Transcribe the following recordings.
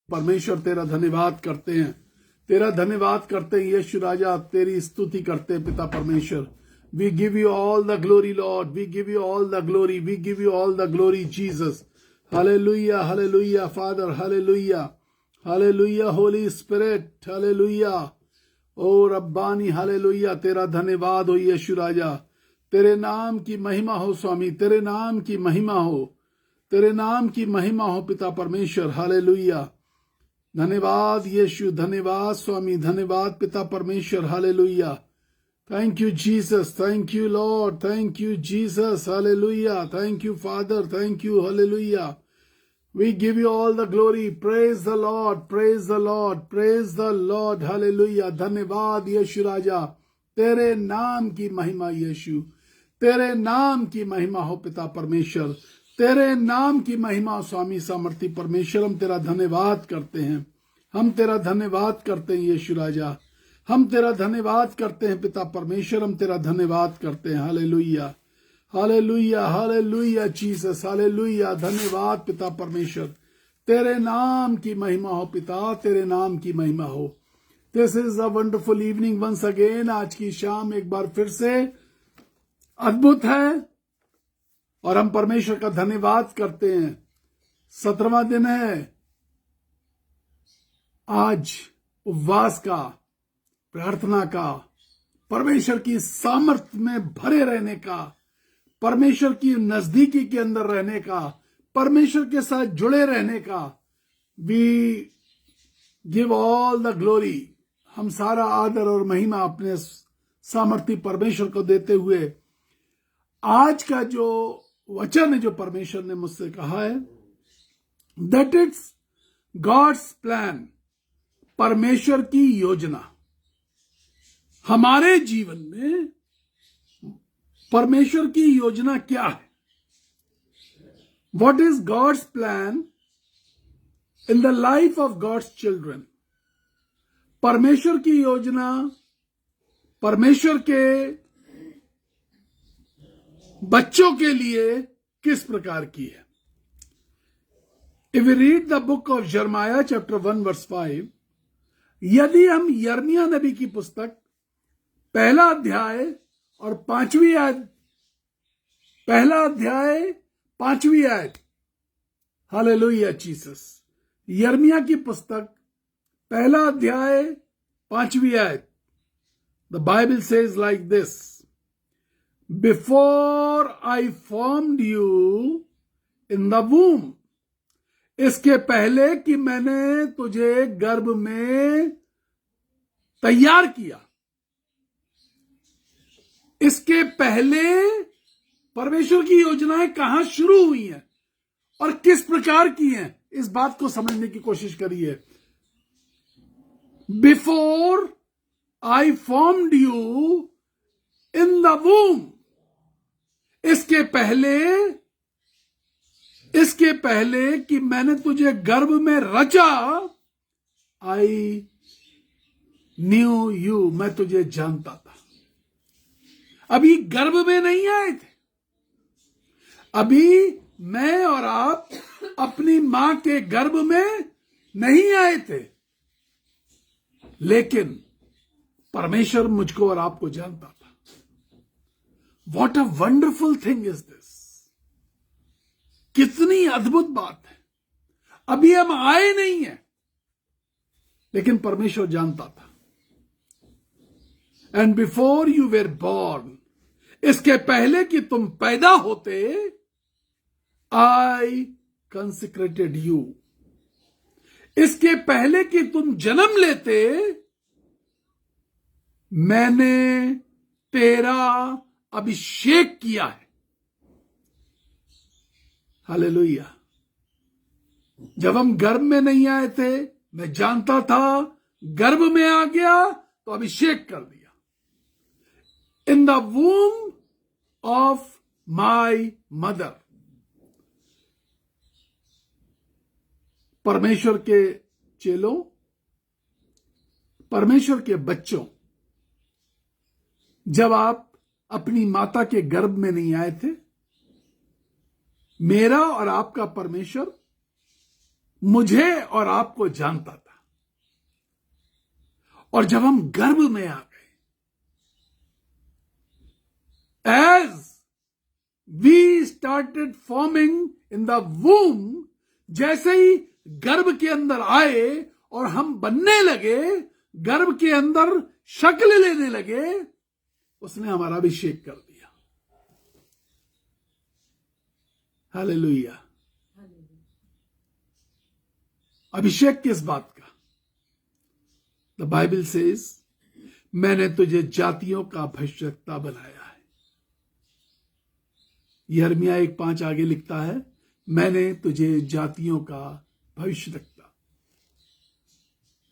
परमेश्वर तेरा धन्यवाद करते हैं, तेरा धन्यवाद करते हैं यीशु राजा, तेरी स्तुति करते हैं पिता परमेश्वर। We give you all the glory Lord, we give you all the glory, we give you all the glory Jesus. Hallelujah hallelujah Father, hallelujah hallelujah Holy Spirit, hallelujah ओ रब्बानी, हालेलुया। तेरा धन्यवाद हो यीशु राजा, तेरे नाम की महिमा हो स्वामी, तेरे नाम की महिमा हो, तेरे नाम की महिमा हो पिता परमेश्वर। हालेलुया, धन्यवाद यीशु, धन्यवाद स्वामी, धन्यवाद पिता परमेश्वर। Hallelujah, thank you Jesus, thank you Lord, thank you Jesus. Hallelujah, thank you father, thank you. Hallelujah, we give you all the glory, praise the Lord, praise the Lord, praise the Lord। Hallelujah, धन्यवाद यीशु राजा, तेरे नाम की महिमा यीशु, तेरे नाम की महिमा हो पिता परमेश्वर, तेरे नाम की महिमा स्वामी सामर्थी परमेश्वर। हम तेरा धन्यवाद करते हैं, हम तेरा धन्यवाद करते हैं यीशु राजा, हम तेरा धन्यवाद करते हैं पिता परमेश्वर, हम तेरा धन्यवाद करते हैं। Hallelujah hallelujah hallelujah Jesus, hallelujah, धन्यवाद पिता परमेश्वर, तेरे नाम की महिमा हो पिता, तेरे नाम की महिमा हो। This is a wonderful evening once again. आज की शाम एक बार फिर से अद्भुत है और हम परमेश्वर का धन्यवाद करते हैं। 17वां दिन है आज, उपवास का, प्रार्थना का, परमेश्वर की सामर्थ में भरे रहने का, परमेश्वर की नजदीकी के अंदर रहने का, परमेश्वर के साथ जुड़े रहने का। We give all the glory, हम सारा आदर और महिमा अपने सामर्थी परमेश्वर को देते हुए आज का जो वचन है जो परमेश्वर ने मुझसे कहा है, दैट इट्स गॉड्स प्लान, परमेश्वर की योजना। हमारे जीवन में परमेश्वर की योजना क्या है? What is God's plan in the life of God's children? परमेश्वर की योजना परमेश्वर के बच्चों के लिए किस प्रकार की है? If we read the book of यिर्मयाह चैप्टर 1 वर्स 5, यदि हम यिर्मयाह नबी की पुस्तक पहला अध्याय और 5वीं आयत, पहला अध्याय 5वीं आयत, हालेलुया जीसस, यिर्मयाह की पुस्तक पहला अध्याय 5वीं आयत, the Bible says like this, before I formed you in the वूम, इसके पहले कि मैंने तुझे गर्भ में तैयार किया। इसके पहले परमेश्वर की योजनाएं कहां शुरू हुई हैं और किस प्रकार की हैं, इस बात को समझने की कोशिश करिए। Before I formed you in the वूम, इसके पहले कि मैंने तुझे गर्भ में रचा, आई न्यू यू, मैं तुझे जानता था। अभी गर्भ में नहीं आए थे, अभी मैं और आप अपनी मां के गर्भ में नहीं आए थे, लेकिन परमेश्वर मुझको और आपको जानता था। What a wonderful thing is this, कितनी अद्भुत बात है। अभी हम आए नहीं हैं, लेकिन परमेश्वर जानता था। And before you were born, इसके पहले कि तुम पैदा होते, आई कंसेक्रेटेड यू, इसके पहले कि तुम जन्म लेते, मैंने तेरा अभिषेक किया है। हालेलुया, जब हम गर्भ में नहीं आए थे, मैं जानता था, गर्भ में आ गया तो अभिषेक कर दिया। इन the womb of my mother, परमेश्वर के चेलों, परमेश्वर के बच्चों, जब आप अपनी माता के गर्भ में नहीं आए थे, मेरा और आपका परमेश्वर मुझे और आपको जानता था। और जब हम गर्भ में आ गए, as we started forming in the womb, जैसे ही गर्भ के अंदर आए और हम बनने लगे, गर्भ के अंदर शक्ल लेने लगे, उसने हमारा अभिषेक कर दिया। हालेलुया। अभिषेक किस बात का? द बाइबल सेज, मैंने तुझे जातियों का भविष्यवक्ता बनाया है। यिर्मयाह 1:5 आगे लिखता है, मैंने तुझे जातियों का भविष्यवक्ता।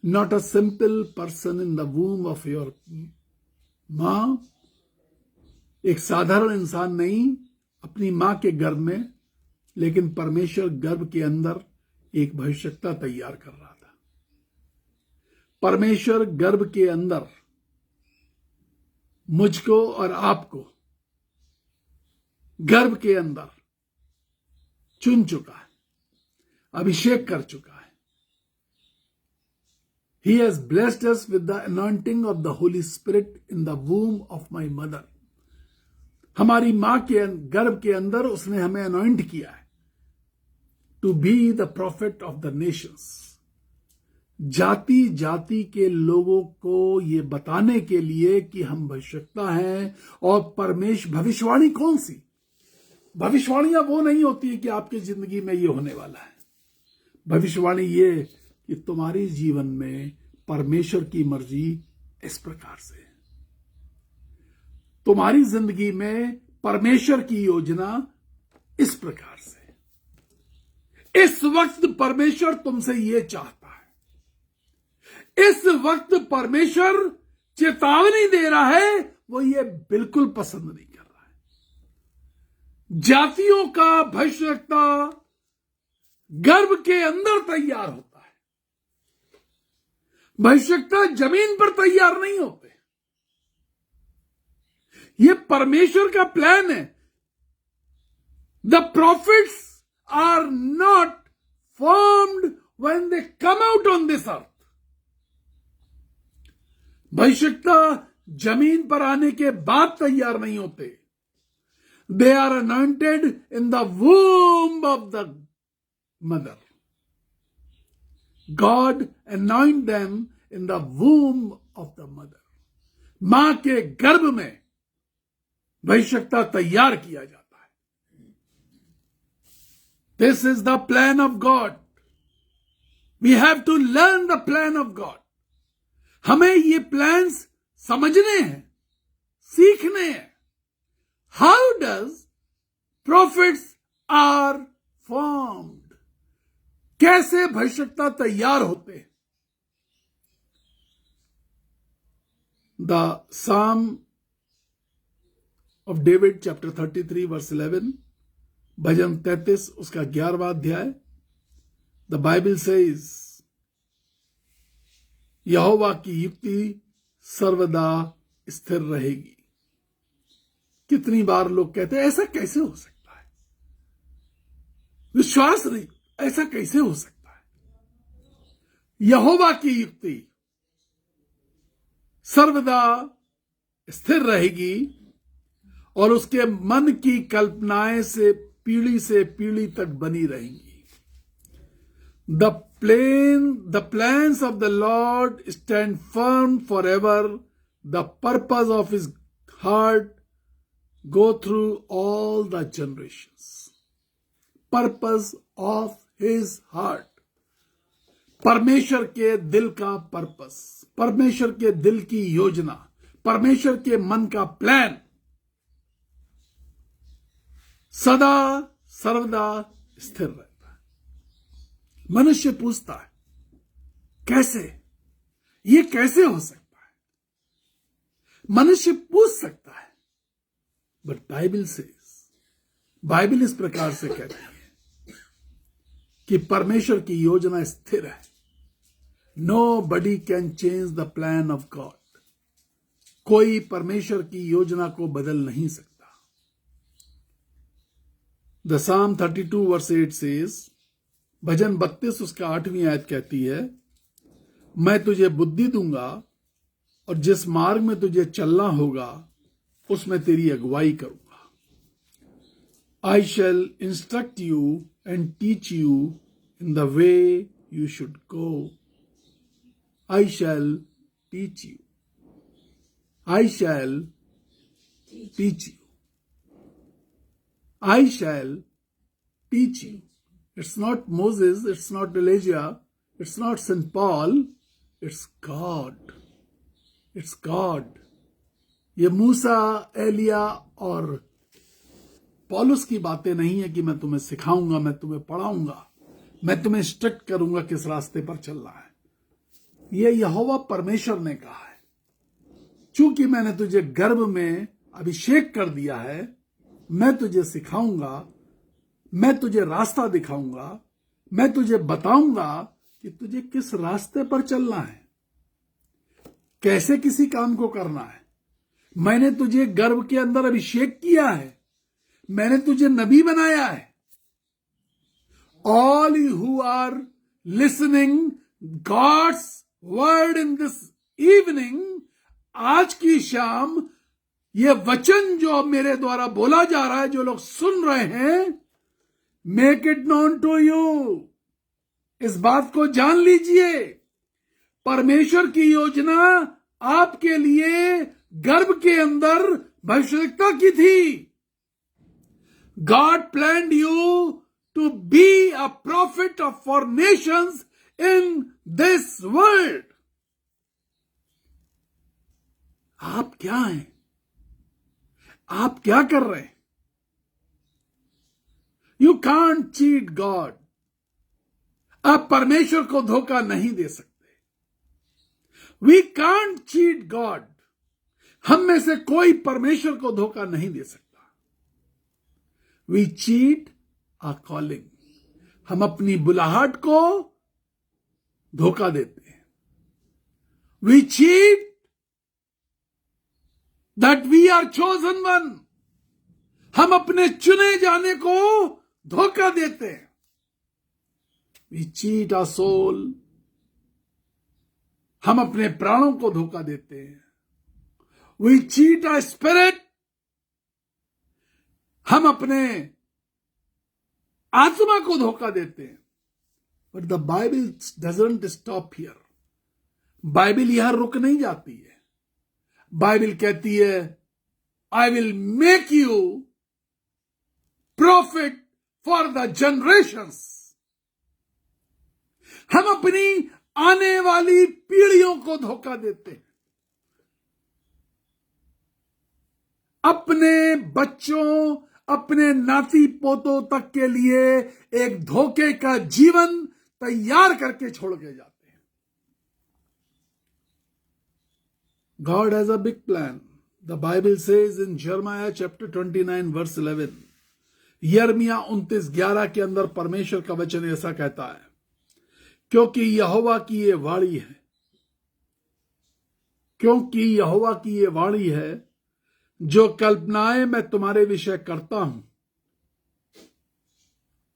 Not a simple person in the womb of your मां, एक साधारण इंसान नहीं अपनी मां के गर्भ में, लेकिन परमेश्वर गर्भ के अंदर एक भविष्यवक्ता तैयार कर रहा था। परमेश्वर गर्भ के अंदर मुझको और आपको गर्भ के अंदर चुन चुका है, अभिषेक कर चुका है। He has blessed us with the anointing of the Holy Spirit in the womb of my mother. हमारी मां के गर्भ के अंदर उसने हमें अनॉइंट किया है to be the prophet of the nations. जाति जाति के लोगों को ये बताने के लिए कि हम भविष्यवक्ता हैं। और भविष्यवाणी कौन सी? भविष्यवाणियां वो नहीं होती है कि आपकी जिंदगी में ये होने वाला है। भविष्यवाणी ये कि तुम्हारी जीवन में परमेश्वर की मर्जी इस प्रकार से है, तुम्हारी जिंदगी में परमेश्वर की योजना इस प्रकार से है। इस वक्त परमेश्वर तुमसे ये चाहता है। इस वक्त परमेश्वर चेतावनी दे रहा है, वो ये बिल्कुल पसंद नहीं कर रहा है। जातियों का भविष्यवक्ता गर्भ के अंदर तैयार होता है। भविष्यवक्ता जमीन पर तैयार नहीं होते। ये परमेश्वर का प्लान है। The prophets are not formed when they come out on this earth. भविष्यवक्ता जमीन पर आने के बाद तैयार नहीं होते। They are anointed in the womb of the mother. God anoint them in the womb of the mother. मां के गर्भ में भविष्यवक्ता तैयार किया जाता है। This is the plan of God. We have to learn the plan of God. हमें ये प्लान्स समझने हैं, सीखने हैं। How does prophets are formed? कैसे भविष्यवक्ता तैयार होते हैं? The psalm of David chapter 33 verse 11, भजन 33 उसका 11वां अध्याय। द बाइबल सेज, यहोवा की युक्ति सर्वदा स्थिर रहेगी। कितनी बार लोग कहते हैं ऐसा कैसे हो सकता है, विश्वास नहीं, ऐसा कैसे हो सकता है। यहोवा की युक्ति सर्वदा स्थिर रहेगी और उसके मन की कल्पनाएं से पीढ़ी तक बनी रहेंगी। The plans of the Lord stand firm for ever. The purpose of his heart go through all the generations. Purpose of his heart, परमेश्वर के दिल का पर्पस, परमेश्वर के दिल की योजना, परमेश्वर के मन का प्लान सदा सर्वदा स्थिर रहता है। मनुष्य पूछता है कैसे, ये कैसे हो सकता है? मनुष्य पूछ सकता है, बट बाइबल इस प्रकार से कहती है कि परमेश्वर की योजना स्थिर है। Nobody can change the plan of God. कोई परमेश्वर की योजना को बदल नहीं सकता। The Psalm 32 verse 8 says, भजन 32 उसका 8वीं आयत कहती है, मैं तुझे बुद्धि दूंगा और जिस मार्ग में तुझे चलना होगा उसमें तेरी अगुवाई करूंगा। I shall instruct you and teach you in the way you should go. I shall teach you. I shall teach you. I shall teach you. It's not Moses, it's not Elijah, it's not St. Paul, it's God. It's God. ये मूसा, एलिया और पौलुस की बातें नहीं है कि मैं तुम्हें सिखाऊंगा, मैं तुम्हें पढ़ाऊंगा, मैं तुम्हें इंस्ट्रक्ट करूंगा किस रास्ते पर चलना है। ये यहोवा परमेश्वर ने कहा है, चूंकि मैंने तुझे गर्भ में अभिषेक कर दिया है, मैं तुझे सिखाऊंगा, मैं तुझे रास्ता दिखाऊंगा, मैं तुझे बताऊंगा कि तुझे किस रास्ते पर चलना है, कैसे किसी काम को करना है। मैंने तुझे गर्भ के अंदर अभिषेक किया है, मैंने तुझे नबी बनाया है। All who are listening God's word in this evening, आज की शाम ये वचन जो मेरे द्वारा बोला जा रहा है, जो लोग सुन रहे हैं, make it known to you. इस बात को जान लीजिए, परमेश्वर की योजना आपके लिए गर्भ के अंदर भविष्यवक्ता की थी। God planned you to be a prophet for nations in this world. आप क्या हैं? आप क्या कर रहे हैं? You can't cheat God. आप परमेश्वर को धोखा नहीं दे सकते। We can't cheat God. हम में से कोई परमेश्वर को धोखा नहीं दे सकता। We cheat our calling. हम अपनी बुलाहट को धोखा देते हैं। We cheat that we are chosen one. हम अपने चुने जाने को धोखा देते हैं। We cheat our soul. हम अपने प्राणों को धोखा देते हैं। We cheat our spirit. हम अपने आत्मा को धोखा देते हैं। But the Bible doesn't stop here. Bible यहां रुक नहीं जाती है। बाइबल कहती है, I will make you profit for the generations. हम अपनी आने वाली पीढ़ियों को धोखा देते हैं। अपने बच्चों, अपने नाती पोतों तक के लिए एक धोखे का जीवन तैयार करके छोड़ के जाते हैं। God has a big plan. The Bible says in Jeremiah chapter 29 verse 11, यिर्मयाह 29:11 के अंदर परमेश्वर का वचन ऐसा कहता है, क्योंकि यहोवा की ये वाणी है, क्योंकि यहोवा की ये वाणी है, जो कल्पनाएं मैं तुम्हारे विषय करता हूं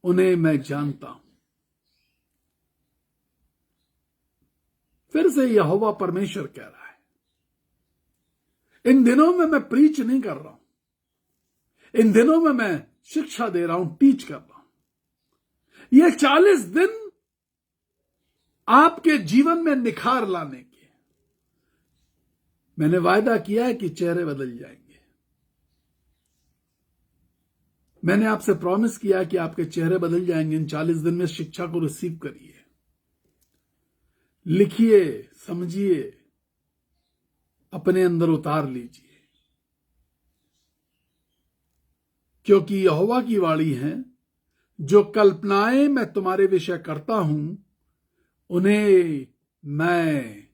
उन्हें मैं जानता हूं। फिर से यहोवा परमेश्वर कह रहा है, इन दिनों में मैं प्रीच नहीं कर रहा हूं, इन दिनों में मैं शिक्षा दे रहा हूं, टीच कर रहा हूं। ये 40 दिन आपके जीवन में निखार लाने के, मैंने वायदा किया है कि चेहरे बदल जाएंगे। मैंने आपसे प्रॉमिस किया कि आपके चेहरे बदल जाएंगे। इन 40 दिन में शिक्षा को रिसीव करिए, लिखिए, समझिए, अपने अंदर उतार लीजिए, क्योंकि यहोवा की वाणी है, जो कल्पनाएं मैं तुम्हारे विषय करता हूं उन्हें मैं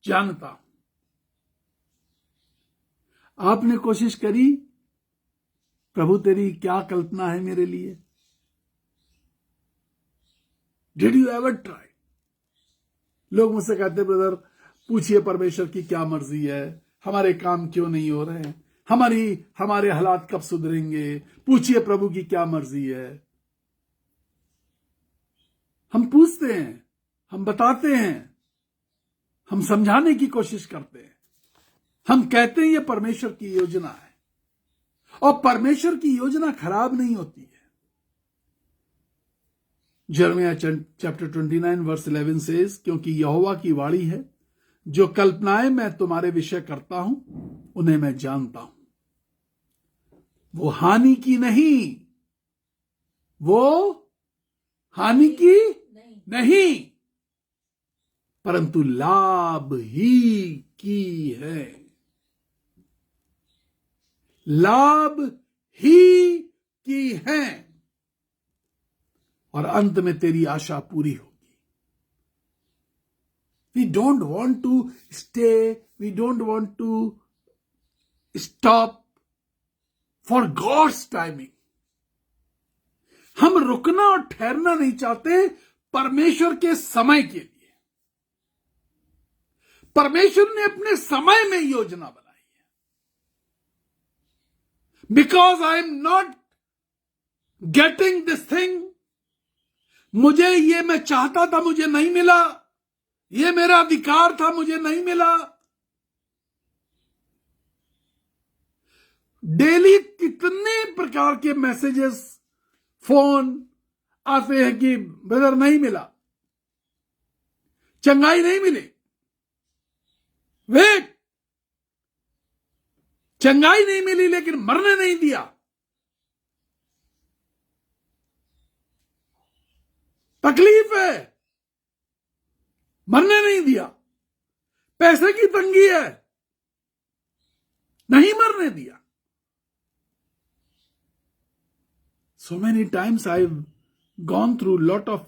जानता हूं। आपने कोशिश करी, प्रभु तेरी क्या कल्पना है मेरे लिए? Did you ever try? लोग मुझसे कहते, ब्रदर पूछिए परमेश्वर की क्या मर्जी है, हमारे काम क्यों नहीं हो रहे हैं, हमारे हालात कब सुधरेंगे, पूछिए प्रभु की क्या मर्जी है। हम पूछते हैं, हम बताते हैं, हम समझाने की कोशिश करते हैं, हम कहते हैं ये परमेश्वर की योजना है, और परमेश्वर की योजना खराब नहीं होती है। यिर्मयाह चैप्टर 29 वर्स 11 सेज, क्योंकि यहोवा की वाणी है, जो कल्पनाएं मैं तुम्हारे विषय करता हूं उन्हें मैं जानता हूं, वो हानि की नहीं, वो हानि की नहीं, परंतु लाभ ही की है, लाभ ही की है, और अंत में तेरी आशा पूरी होगी। We don't want to stay, we don't want to stop for God's timing. हम रुकना और ठहरना नहीं चाहते परमेश्वर के समय के लिए। परमेश्वर ने अपने समय में योजना बनाई है। Because I am not getting this thing, मुझे ये मैं चाहता था, मुझे नहीं मिला, ये मेरा अधिकार था, मुझे नहीं मिला। डेली कितने प्रकार के मैसेजेस, फोन आते हैं कि ब्रदर नहीं मिला, चंगाई नहीं मिली, वेट, चंगाई नहीं मिली लेकिन मरने नहीं दिया, तकलीफ है, मरने नहीं दिया, पैसे की तंगी है, नहीं मरने दिया। So many times I've gone through lot of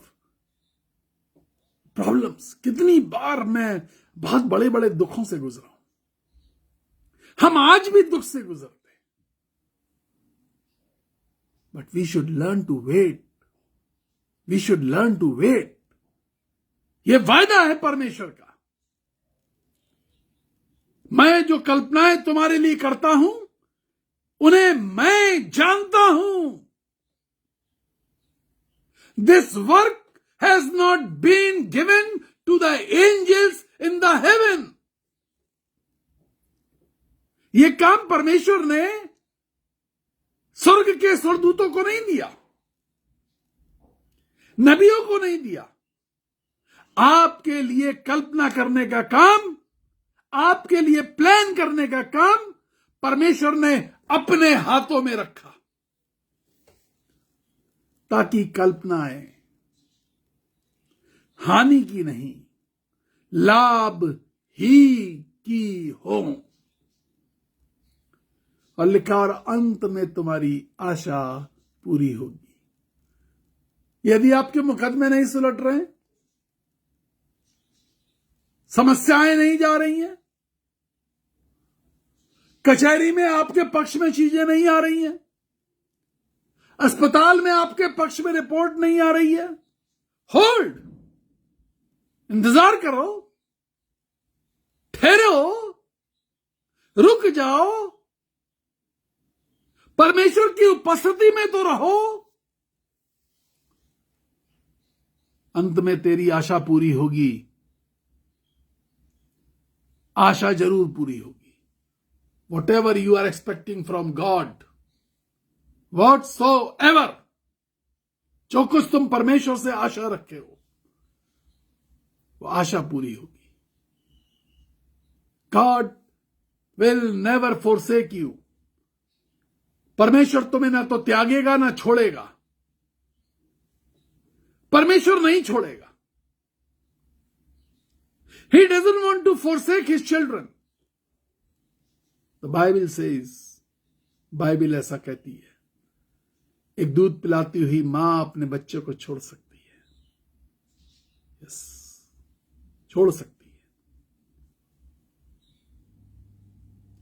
problems. कितनी बार मैं बहुत बड़े बड़े दुखों से गुजरा हूं। हम आज भी दुख से गुजरते हैं, but we should learn to wait. We should learn to wait. ये वायदा है परमेश्वर का, मैं जो कल्पनाएं तुम्हारे लिए करता हूं उन्हें मैं जानता हूं। This work has not been given to the angels in the heaven. ये काम परमेश्वर ने स्वर्ग के स्वर्गदूतों को नहीं दिया, नबियों को नहीं दिया। आपके लिए कल्पना करने का काम, आपके लिए प्लान करने का काम परमेश्वर ने अपने हाथों में रखा, ताकि कल्पनाएं हानि की नहीं, लाभ ही की हो। और लिखा, और अंत में तुम्हारी आशा पूरी होगी। यदि आपके मुकदमे नहीं सुलट रहे, समस्याएं नहीं जा रही हैं, कचहरी में आपके पक्ष में चीजें नहीं आ रही हैं, अस्पताल में आपके पक्ष में रिपोर्ट नहीं आ रही है, होल्ड, इंतजार करो, ठहरो, रुक जाओ, परमेश्वर की उपस्थिति में तो रहो, अंत में तेरी आशा पूरी होगी। आशा जरूर पूरी होगी। Whatever you are expecting from God, whatsoever, जो कुछ तुम परमेश्वर से आशा रखे हो, वो आशा पूरी होगी। God will never forsake you. परमेश्वर तुम्हें ना तो त्यागेगा ना छोड़ेगा। परमेश्वर नहीं छोड़ेगा। He doesn't want to forsake his children. The Bible says, Bible ऐसा कहती है, एक दूध पिलाती हुई मां अपने बच्चे को छोड़ सकती है, यस, छोड़ सकती है,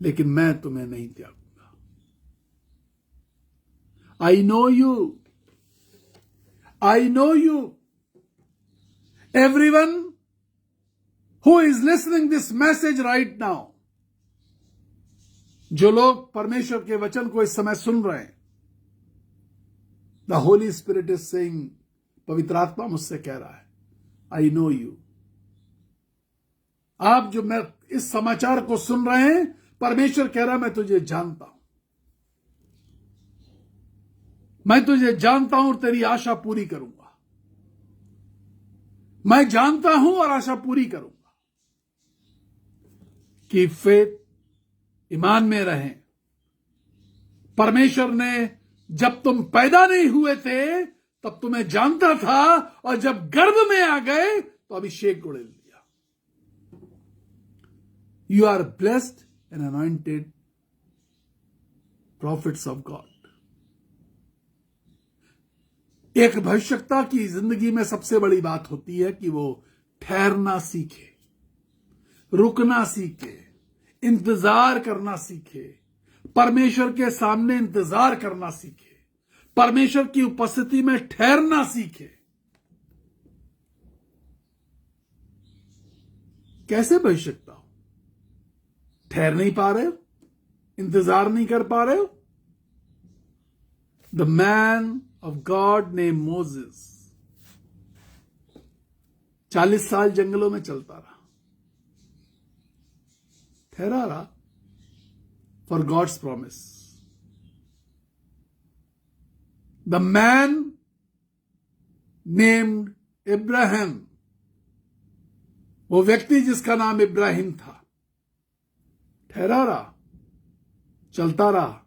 लेकिन मैं तुम्हें नहीं त्यागूंगा। I know you. I know you. Everyone who is listening this message right now, जो लोग परमेश्वर के वचन को इस समय सुन रहे हैं, the Holi spirit is saying, पवित्र आत्मा मुझसे कह रहा है, आई नो यू। आप जो मैं इस समाचार को सुन रहे हैं, परमेश्वर कह रहा है मैं तुझे जानता हूं, मैं तुझे जानता हूं और तेरी आशा पूरी करूंगा। मैं जानता हूं और आशा पूरी करूंगा। कि फेथ, ईमान में रहें। परमेश्वर ने जब तुम पैदा नहीं हुए थे तब तुम्हें जानता था, और जब गर्भ में आ गए तो अभिषेक उड़ेल दिया। You are blessed and anointed prophets of God. एक भविष्यवक्ता की जिंदगी में सबसे बड़ी बात होती है कि वो ठहरना सीखे, रुकना सीखे, इंतजार करना सीखे, परमेश्वर के सामने इंतजार करना सीखे, परमेश्वर की उपस्थिति में ठहरना सीखे। कैसे भविष्यवक्ता हो? ठहर नहीं पा रहे हो, इंतजार नहीं कर पा रहे हो? The man of God named Moses 40 साल जंगलों में चलता रहा, ठहरा रहा for God's promise. The man named Abraham, वो व्यक्ति जिसका नाम इब्राहिम था, ठहरा रहा, चलता रहा,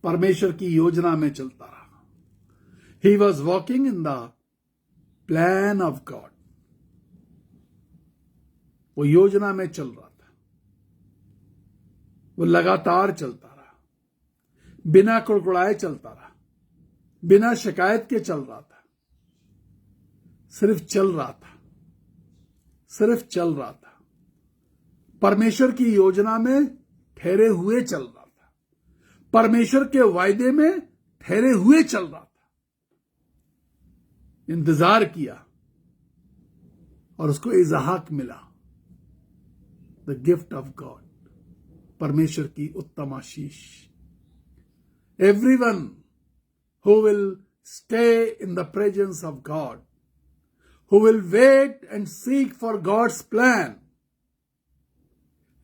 परमेश्वर की योजना में चलता रहा। He was walking in the plan of God. वो योजना में चल रहा था, वो लगातार चलता रहा, बिना कुड़कुड़ाए चलता रहा, बिना शिकायत के चल रहा था, सिर्फ चल रहा था, सिर्फ चल रहा था। परमेश्वर की योजना में ठहरे हुए चल रहा था, परमेश्वर के वायदे में ठहरे हुए चल रहा था। इंतजार किया और उसको इज़हाक मिला, द गिफ्ट ऑफ गॉड, परमेश्वर की उत्तम आशीष। Everyone who will stay in the presence of God, who will wait and seek for God's plan,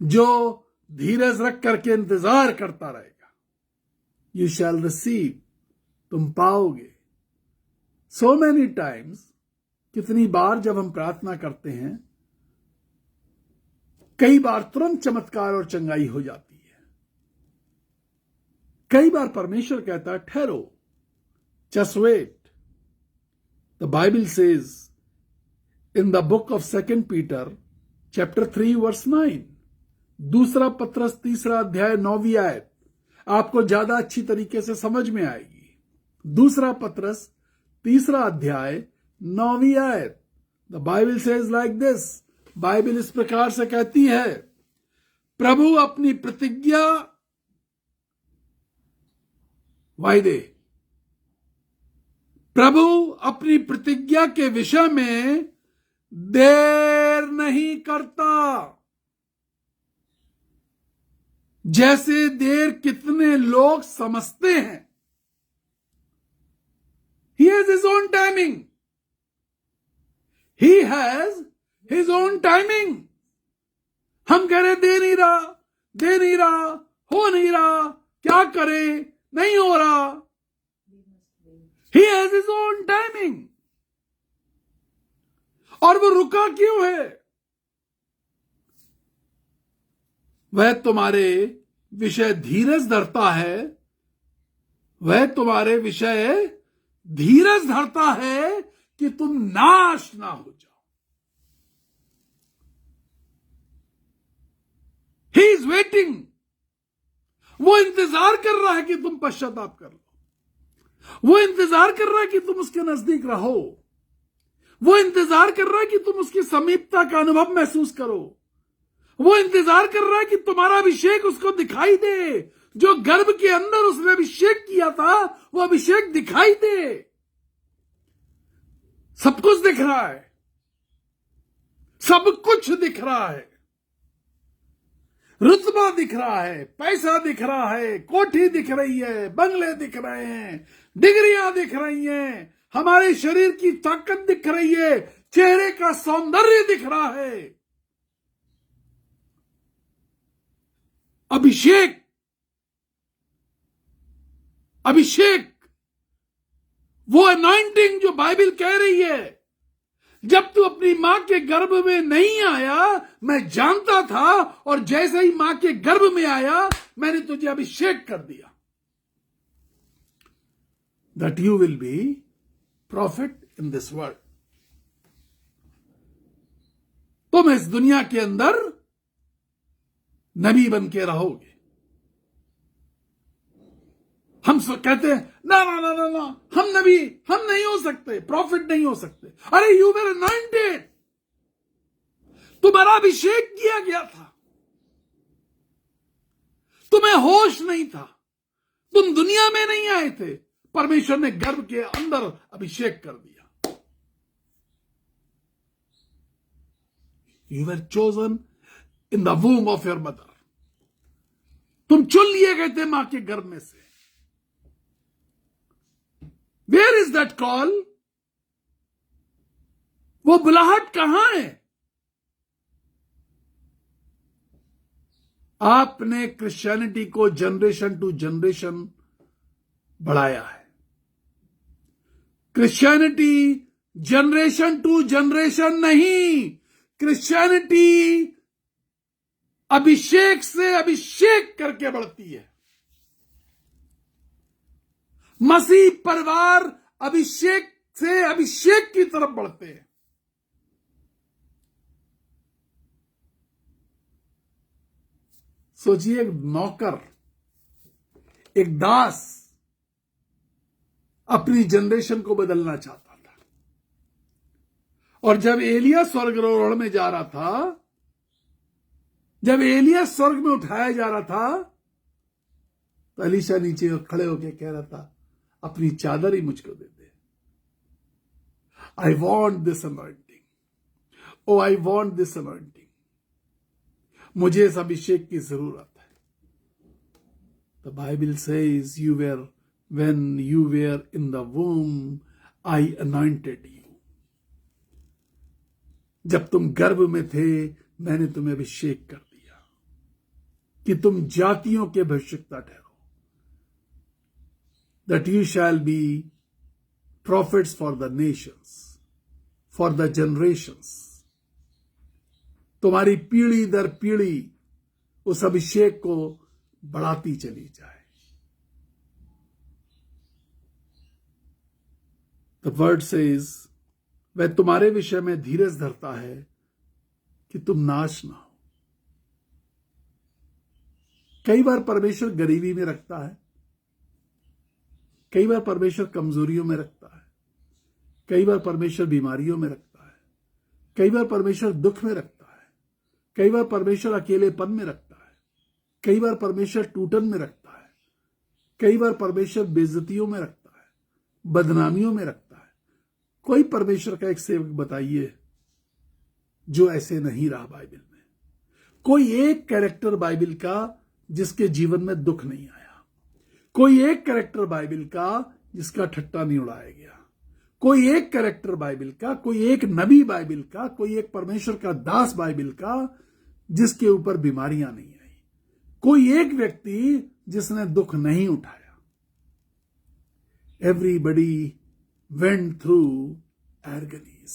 जो धीरज रख करके इंतजार करता रहेगा, you shall receive, तुम पाओगे। So many times, कितनी बार जब हम प्रार्थना करते हैं, कई बार तुरंत चमत्कार और चंगाई हो जाती है। कई बार परमेश्वर कहता है ठहरो, just wait. The Bible says in the book of 2 Peter chapter 3 verse 9, दूसरा पत्रस 3 अध्याय 9वीं आयत आपको ज्यादा अच्छी तरीके से समझ में आएगी। दूसरा पत्रस 3 अध्याय 9वीं आयत। The Bible says like this, Bible इस प्रकार से कहती है, प्रभु अपनी प्रतिज्ञा, वायदे, प्रभु अपनी प्रतिज्ञा के विषय में देर नहीं करता, जैसे देर कितने लोग समझते हैं। He has his own timing. He has his own timing. हम कह रहे दे नहीं रहा, दे नहीं रहा, हो नहीं रहा, क्या करे, नहीं हो रहा। He has his own timing. और वो रुका क्यों है? वह तुम्हारे विषय धीरज धरता है, वह तुम्हारे विषय धीरज धरता है कि तुम नाश ना हो जाओ। He is waiting. वो इंतजार कर रहा है कि तुम पश्चाताप कर लो। वो इंतजार कर रहा है कि तुम उसके नजदीक रहो। वो इंतजार कर रहा है कि तुम उसकी समीपता का अनुभव महसूस करो। वो इंतजार कर रहा है कि तुम्हारा अभिषेक उसको दिखाई दे। जो गर्भ के अंदर उसने अभिषेक किया था, वो अभिषेक दिखाई दे। सब कुछ दिख रहा है, सब कुछ दिख रहा है। रुतबा दिख रहा है, पैसा दिख रहा है, कोठी दिख रही है, बंगले दिख रहे हैं, डिग्रियां दिख रही हैं, हमारे शरीर की ताकत दिख रही है, चेहरे का सौंदर्य दिख रहा है। अभिषेक, अभिषेक, वो अनॉइंटिंग जो बाइबल कह रही है, जब तू अपनी मां के गर्भ में नहीं आया मैं जानता था, और जैसे ही मां के गर्भ में आया मैंने तुझे अभिषेक कर दिया, that you will be profit in this world. तुम इस दुनिया के अंदर नबी बन के रहोगे। हम सब कहते हैं ना ना ना ना ना, हम नबी, हम नहीं हो सकते, प्रॉफिट नहीं हो सकते। अरे यू वर अनॉइंटेड, तुम्हारा अभिषेक किया गया था, तुम्हें होश नहीं था, तुम दुनिया में नहीं आए थे, परमेश्वर ने गर्भ के अंदर अभिषेक कर दिया। You were chosen in the womb of your mother, तुम चुन लिए गए थे मां के गर्भ में से। Where is that call? वो बुलाहट कहां है? आपने क्रिश्चियनिटी को जनरेशन टू जनरेशन बढ़ाया है। क्रिश्चियनिटी जनरेशन टू जनरेशन नहीं, क्रिश्चियनिटी अभिषेक से अभिषेक करके बढ़ती है। मसीह परिवार अभिषेक से अभिषेक की तरफ बढ़ते हैं। सोचिए, एक नौकर, एक दास अपनी जनरेशन को बदलना चाहता था, और जब एलिया स्वर्गारोहण में जा रहा था, जब एलिया स्वर्ग में उठाया जा रहा था, तो एलीशा नीचे खड़े होकर कह रहा था, अपनी चादर ही मुझको दे दे। I want this anointing, oh I want this anointing, मुझे इस अभिषेक की जरूरत है। The Bible says you were, when you were in the womb I anointed you. जब तुम गर्भ में थे मैंने तुम्हें अभिषेक कर दिया कि तुम जातियों के भविष्यद्वक्ता ठहरो, that you shall be prophets for the nations, for the generations। तुम्हारी पीढ़ी दर पीढ़ी उस अभिषेक को बढ़ाती चली जाए। The word says, वह तुम्हारे विषय में धीरज धरता है कि तुम नाश ना हो। कई बार परमेश्वर गरीबी में रखता है, कई बार परमेश्वर कमजोरियों में रखता है, कई बार परमेश्वर बीमारियों में रखता है, कई बार परमेश्वर दुख में रखता है, कई बार परमेश्वर अकेलेपन में रखता है, कई बार परमेश्वर टूटन में रखता है, कई बार परमेश्वर बेइज्जतियों में रखता है, बदनामियों में रखता है। कोई परमेश्वर का एक सेवक बताइए जो ऐसे नहीं रहा बाइबल में। कोई एक कैरेक्टर बाइबल का जिसके जीवन में दुख नहीं आया, कोई एक कैरेक्टर बाइबल का जिसका ठट्टा नहीं उड़ाया गया, कोई एक कैरेक्टर बाइबल का, कोई एक नबी बाइबल का, कोई एक परमेश्वर का दास बाइबल का जिसके ऊपर बीमारियां नहीं आई, कोई एक व्यक्ति जिसने दुख नहीं उठाया। एवरीबडी वेंट थ्रू एगनीज,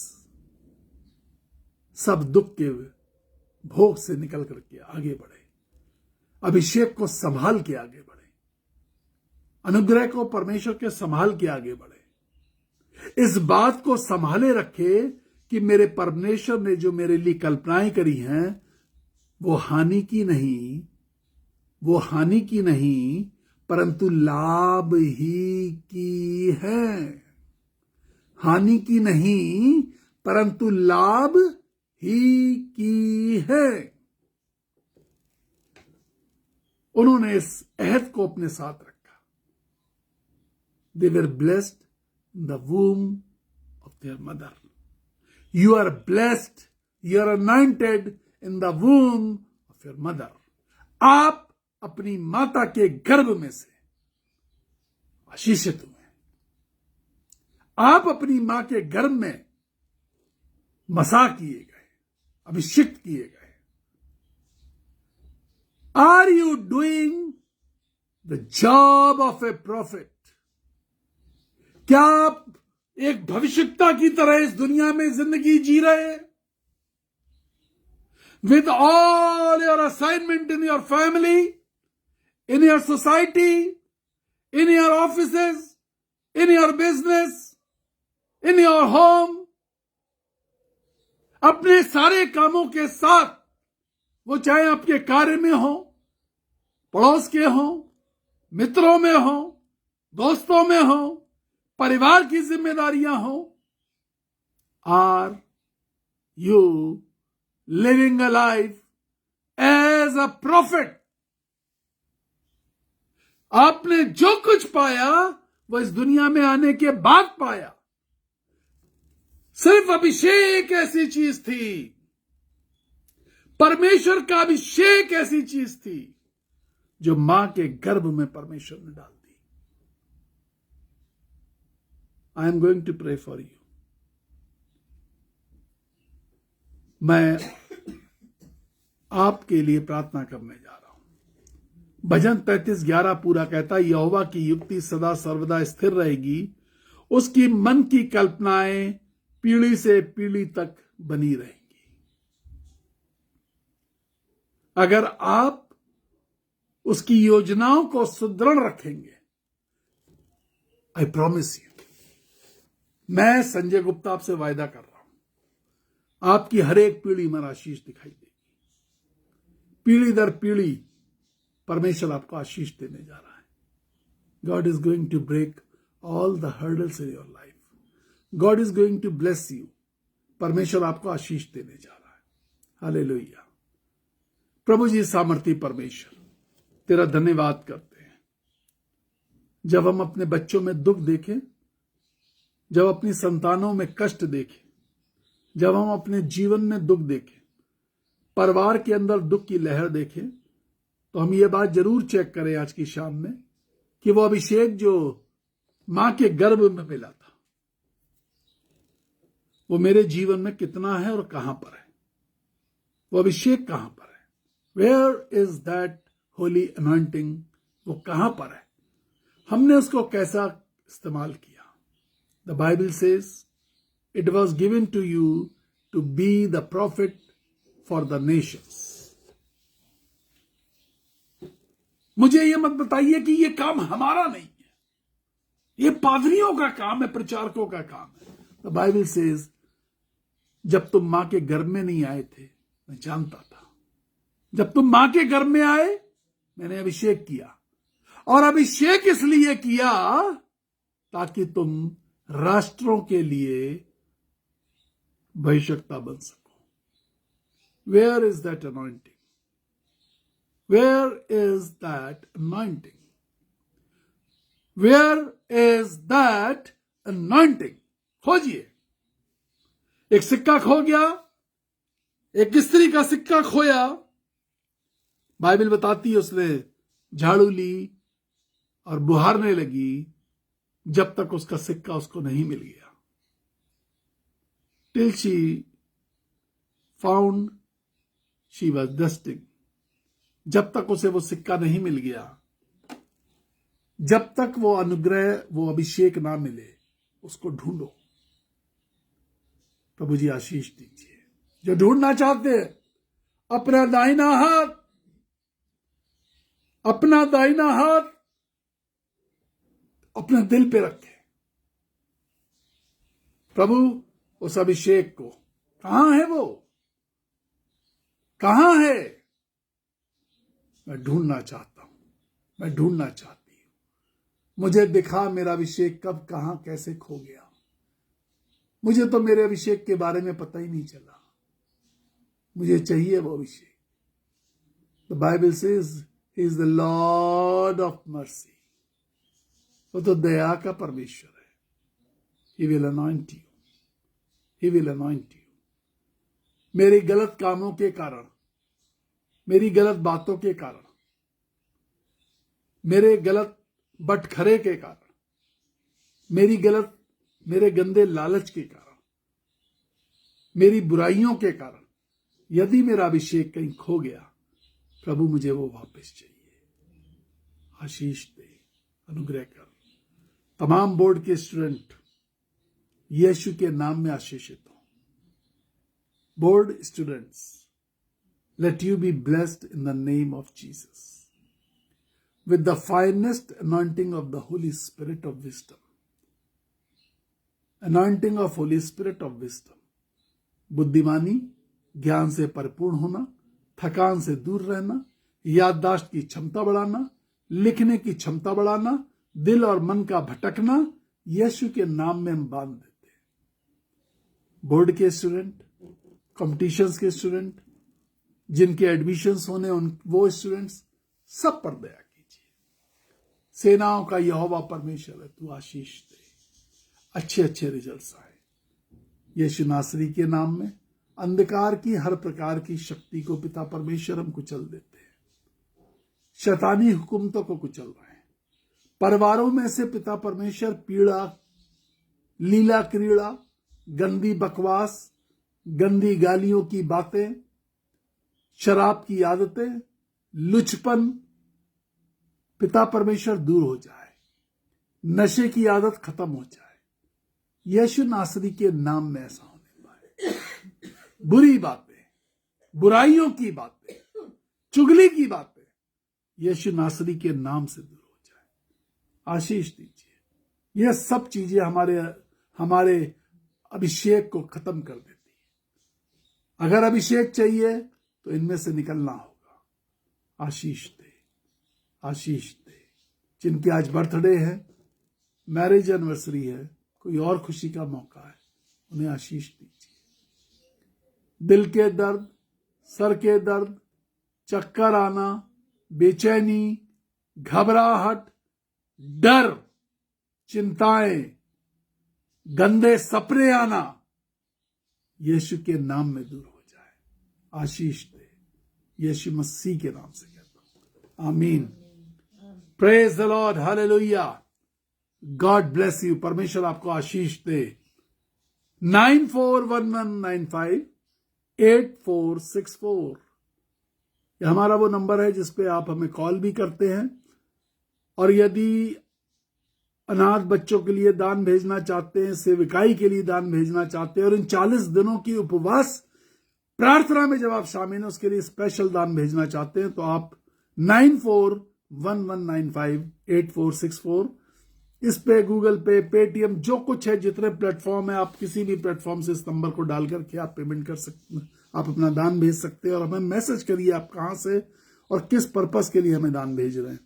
सब दुख के भोग से निकल करके आगे बढ़े, अभिषेक को संभाल के आगे बढ़े, अनुग्रह को परमेश्वर के संभाल के आगे बढ़े। इस बात को संभाले रखे कि मेरे परमेश्वर ने जो मेरे लिए कल्पनाएं करी हैं वो हानि की नहीं परंतु लाभ ही की है। हानि की नहीं परंतु लाभ ही की है। उन्होंने इस अहद को अपने साथ रखा। They were blessed in the womb of their mother. You are blessed, you are anointed in the womb of your mother. आप अपनी माता के गर्भ में से आशीषित हुए। आप अपनी मां के गर्भ में मसा किए गए, अभिषिक्त किए गए। Are you doing the job of a prophet? क्या आप एक भविष्यवक्ता की तरह इस दुनिया में जिंदगी जी रहे हैं? With all your assignment in your family, in your society, in your offices, in your business, in your home, अपने सारे कामों के साथ, वो चाहे आपके कार्य में हो, पड़ोस के हो, मित्रों में हो, दोस्तों में हो, परिवार की जिम्मेदारियां हो, are you living a life as a prophet? आपने जो कुछ पाया वो इस दुनिया में आने के बाद पाया। सिर्फ अभिषेक ऐसी चीज थी, परमेश्वर का अभिषेक ऐसी चीज थी जो मां के गर्भ में परमेश्वर ने डाल दी। I am going to pray for you. मैं आपके लिए प्रार्थना करने जा रहा हूं। भजन 33:11 पूरा कहता है, यहोवा की युक्ति सदा सर्वदा स्थिर रहेगी, उसकी मन की कल्पनाएं पीढ़ी से पीढ़ी तक बनी रहेंगी। अगर आप उसकी योजनाओं को सुदृढ़ रखेंगे, आई प्रॉमिस यू, मैं संजय गुप्ता आपसे वायदा कर रहा हूं, आपकी हर एक पीढ़ी में आशीष दिखाई देगी। पीढ़ी दर पीढ़ी परमेश्वर आपको आशीष देने जा रहा है। God is going to break all the hurdles in your life. God is going to bless you. परमेश्वर आपको आशीष देने जा रहा है। हालेलुया। प्रभु जी सामर्थी परमेश्वर, तेरा धन्यवाद करते हैं। जब हम अपने बच्चों में दुख देखें, जब अपनी संतानों में कष्ट देखें, जब हम अपने जीवन में दुख देखें, परिवार के अंदर दुख की लहर देखें, तो हम ये बात जरूर चेक करें आज की शाम में कि वो अभिषेक जो मां के गर्भ में मिला था, वो मेरे जीवन में कितना है और कहां पर है। वो अभिषेक कहां पर है? Where is that holy anointing? वो कहां पर है? हमने उसको कैसा इस्तेमाल किया? The Bible says it was given to you to be the prophet for the nations. मुझे यह मत बताइए कि यह काम हमारा नहीं है, यह पादरियों का काम है, प्रचारकों का काम है। द बाइबल सेज जब तुम मां के गर्भ में नहीं आए थे, मैं जानता था। जब तुम मां के गर्भ में आए, मैंने अभिषेक किया, और अभिषेक इसलिए किया ताकि तुम राष्ट्रों के लिए भविष्यवक्ता बन सको। Where is that anointing? Where is that anointing? Where is that anointing? खोजिए। एक सिक्का खो गया, एक स्त्री का सिक्का खोया। बाइबल बताती है उसने झाड़ू ली और बुहारने लगी जब तक उसका सिक्का उसको नहीं मिल गया। Till she found, she was dusting. जब तक उसे वो सिक्का नहीं मिल गया, जब तक वो अनुग्रह, वो अभिषेक ना मिले, उसको ढूंढो। प्रभु जी आशीष दीजिए। जो ढूंढना चाहते हैं, अपना दाहिना हाथ अपने दिल पे रखें। प्रभु उस अभिषेक को, कहां है वो? कहां है? मैं ढूंढना चाहता हूं, मैं ढूंढना चाहती हूं। मुझे दिखा मेरा अभिषेक कब, कहां, कैसे खो गया। मुझे तो मेरे अभिषेक के बारे में पता ही नहीं चला। मुझे चाहिए वो अभिषेक। The Bible says he is the Lord of mercy. वो तो दया का परमेश्वर है। He will anoint you, he will anoint you. मेरे गलत कामों के कारण, मेरी गलत बातों के कारण मेरे गलत बटखरे के कारण, मेरे गंदे लालच के कारण, मेरी बुराइयों के कारण यदि मेरा अभिषेक कहीं खो गया, प्रभु मुझे वो वापस चाहिए। आशीष दे, अनुग्रह कर। तमाम बोर्ड के स्टूडेंट यीशु के नाम में आशीषित हो। Board students, let you be blessed in the name of Jesus with the finest anointing of the Holy Spirit of wisdom. Anointing of Holy Spirit of wisdom. बुद्धिमानी, ज्ञान से परिपूर्ण होना, थकान से दूर रहना, याददाश्त की क्षमता बढ़ाना, लिखने की क्षमता बढ़ाना, दिल और मन का भटकना, यीशु के नाम में हम बांध देते हैं। बोर्ड के स्टूडेंट, कॉम्पिटिशन्स के स्टूडेंट, जिनके एडमिशन्स होने उन वो स्टूडेंट्स, सब पर दया कीजिए। सेनाओं का यहोवा परमेश्वर है, तू आशीष दे, अच्छे अच्छे रिजल्ट्स आए। यीशु नासरी के नाम में अंधकार की हर प्रकार की शक्ति को पिता परमेश्वर हम कुचल देते हैं। शैतानी हुकूमतों को कुचल रहे हैं। परिवारों में से पिता परमेश्वर पीड़ा, लीला क्रीड़ा, गंदी बकवास, गंदी गालियों की बातें, शराब की आदतें, लुचपन, पिता परमेश्वर दूर हो जाए। नशे की आदत खत्म हो जाए। यीशु नासरी के नाम में ऐसा होने पाए। बुरी बातें, बुराइयों की बातें, चुगली की बातें यीशु नासरी के नाम से दूर हो जाए। आशीष दीजिए। यह सब चीजें हमारे अभिषेक को खत्म कर देती है। अगर अभिषेक चाहिए तो इनमें से निकलना होगा। आशीष दे, आशीष दे। जिनके आज बर्थडे है, मैरिज एनिवर्सरी है, कोई और खुशी का मौका है, उन्हें आशीष दीजिए। दिल के दर्द, सर के दर्द, चक्कर आना, बेचैनी, घबराहट, डर, चिंताएं, गंदे सपने आना यीशु के नाम में दूर हो जाए। आशीष दे, यीशु मसीह के नाम से कहता हूं, आमीन। Praise the Lord, hallelujah. God bless you. परमेश्वर आपको आशीष दे। 9411958464 यह हमारा वो नंबर है जिस पे आप हमें कॉल भी करते हैं। और यदि अनाथ बच्चों के लिए दान भेजना चाहते हैं, सेविकाई के लिए दान भेजना चाहते हैं, और इन 40 दिनों की उपवास प्रार्थना में जब आप शामिल हैं उसके लिए स्पेशल दान भेजना चाहते हैं, तो आप 9411958464 इस पे, गूगल पे, पेटीएम, जो कुछ है, जितने प्लेटफॉर्म है, आप किसी भी प्लेटफॉर्म से इस नंबर को डाल करके आप पेमेंट कर सकते हैं। आप अपना दान भेज सकते हैं और हमें मैसेज करिए आप कहां से और किस पर्पस के लिए हमें दान भेज रहे हैं।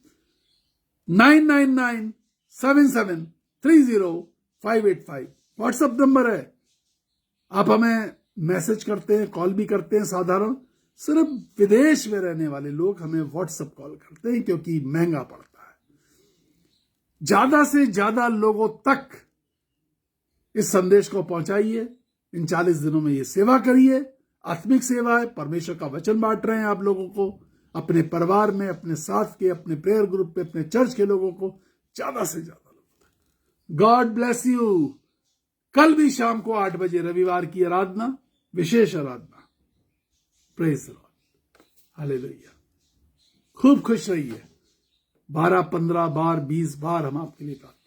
9997730585 व्हाट्सएप नंबर है। आप हमें मैसेज करते हैं, कॉल भी करते हैं। साधारण सिर्फ विदेश में रहने वाले लोग हमें व्हाट्सएप कॉल करते हैं क्योंकि महंगा पड़ता है। ज्यादा से ज्यादा लोगों तक इस संदेश को पहुंचाइए। इन 40 दिनों में ये सेवा करिए। आत्मिक सेवा है, परमेश्वर का वचन बांट रहे हैं आप लोगों को, अपने परिवार में, अपने साथ के, अपने प्रेयर ग्रुप पे, अपने चर्च के लोगों को, ज्यादा से ज्यादा लोगों तक। God bless you. कल भी शाम को 8 बजे रविवार की आराधना, विशेष आराधना। Praise the Lord, hallelujah. खूब खुश रहिए। 12, 15 बार, 20 बार हम आपके लिए प्रार्थना